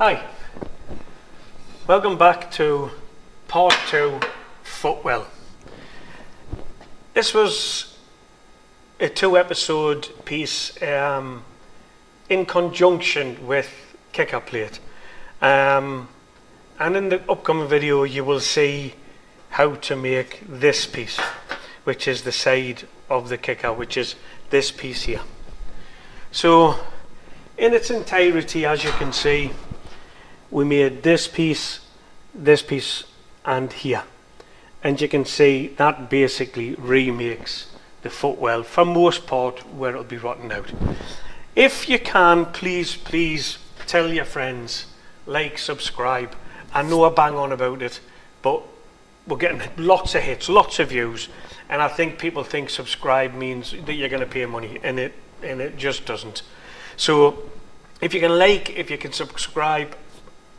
Hi, welcome back to part 2, footwell. This was a 2-episode piece in conjunction with kicker plate, and in the upcoming video you will see how to make this piece, which is the side of the kicker, which is this piece here. So in its entirety, as you can see, we made this piece, and here. And you can see that basically remakes the footwell for most part where it'll be rotten out. If you can, please tell your friends, like, subscribe. I know I bang on about it, but we're getting lots of hits, lots of views, and I think people think subscribe means that you're going to pay money, and it just doesn't. So if you can like, if you can subscribe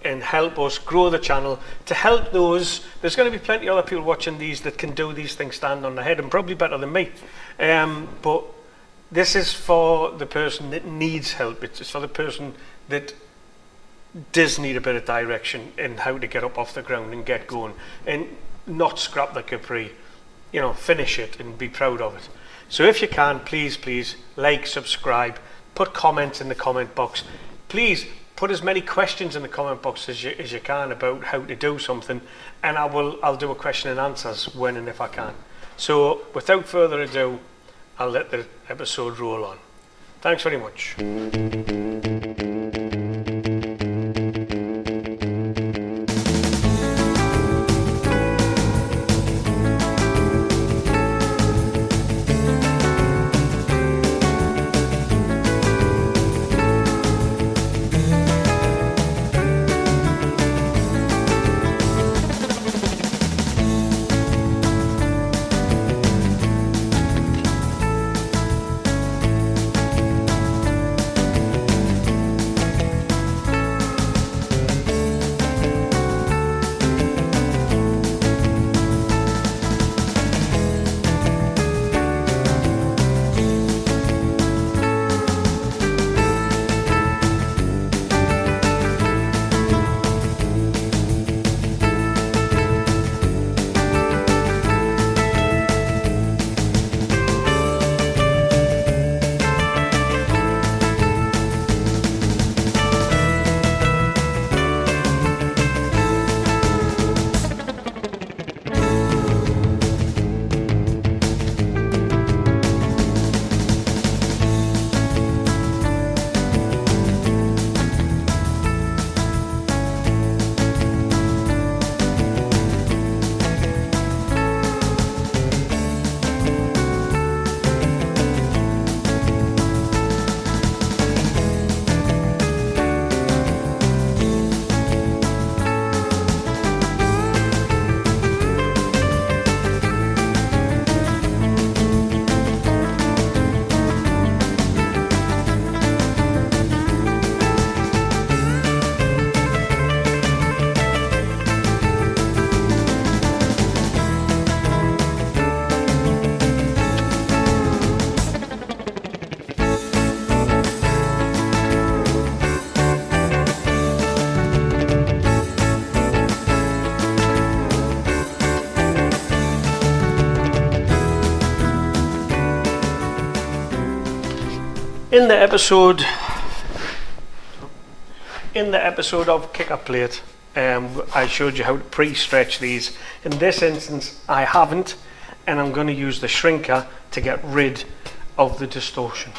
and help us grow the channel, to help those, there's going to be plenty of other people watching these that can do these things stand on their head, and probably better than me, but this is for the person that needs help. It's for the person that does need a bit of direction in how to get up off the ground and get going and not scrap the Capri, finish it and be proud of it. So if you can, please like, subscribe, put comments in the comment box. Please put as many questions in the comment box as you can about how to do something, and I'll do a question and answers when and if I can. So without further ado, I'll let the episode roll on. Thanks very much. In the episode of kicker plate, I showed you how to pre-stretch these. In this instance, I haven't, and I'm going to use the shrinker to get rid of the distortion.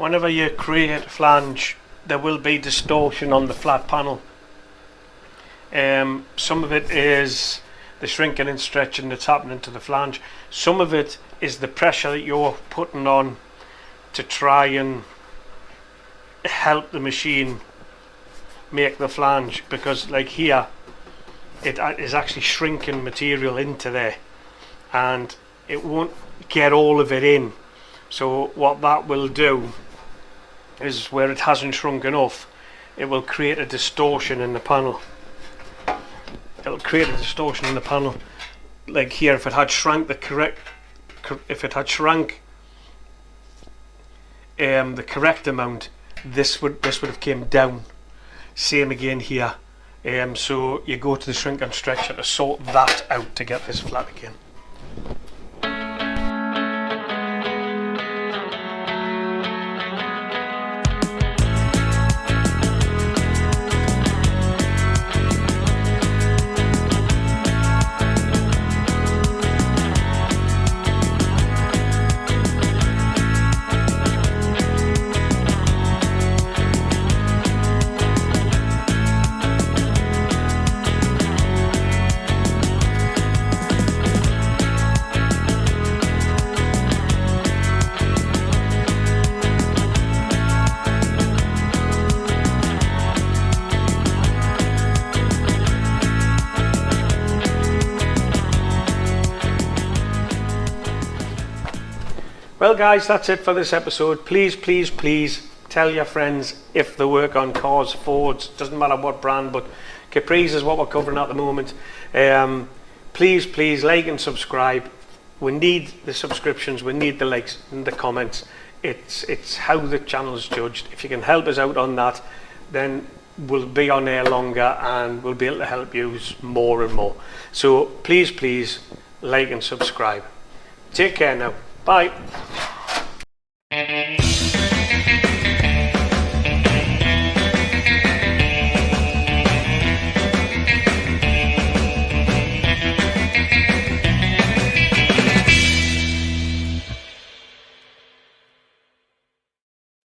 whenever you create a flange, there will be distortion on the flat panel. Some of it is the shrinking and stretching that's happening to the flange. Some of it is the pressure that you're putting on to try and help the machine make the flange, because like here it is actually shrinking material into there and it won't get all of it in. So what that will do is, where it hasn't shrunk enough, it will create a distortion in the panel. It'll create a distortion in the panel. Like here, if it had shrunk the correct amount, this would have came down. Same again here. So you go to the shrink and stretcher to sort that out to get this flat again. Well guys, that's it for this episode. Please tell your friends if they work on cars, Fords, doesn't matter what brand, but Capris is what we're covering at the moment. Please like and subscribe. We need the subscriptions, we need the likes and the comments. It's how the channel is judged. If you can help us out on that, then we'll be on air longer and we'll be able to help you more and more. So please like and subscribe. Take care now. Bye.